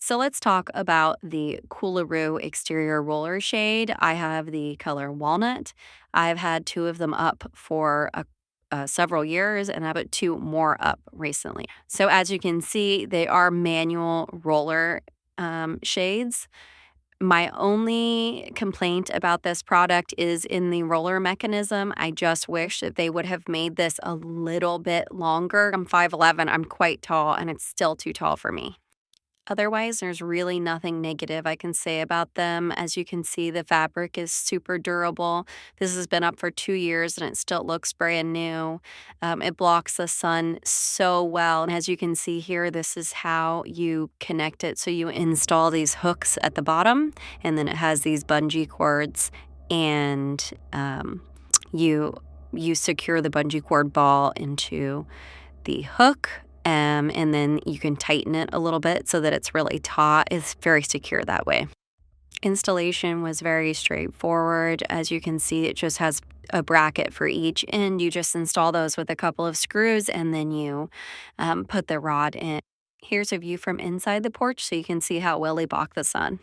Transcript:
So let's talk about the Coolaroo exterior roller shade. I have the color walnut. I've had two of them up for several years, and I put two more up recently. So as you can see, they are manual roller shades. My only complaint about this product is in the roller mechanism. I just wish that they would have made this a little bit longer. I'm 5'11", I'm quite tall, and it's still too tall for me. Otherwise, there's really nothing negative I can say about them. As you can see, the fabric is super durable. This has been up for 2 years and it still looks brand new. It blocks the sun so well. And as you can see here, this is how you connect it. So you install these hooks at the bottom, and then it has these bungee cords, and you secure the bungee cord ball into the hook, and then you can tighten it a little bit so that it's really taut. It's very secure that way. Installation was very straightforward. As you can see, it just has a bracket for each end. You just install those with a couple of screws, and then you put the rod in. Here's a view from inside the porch so you can see how well they block the sun.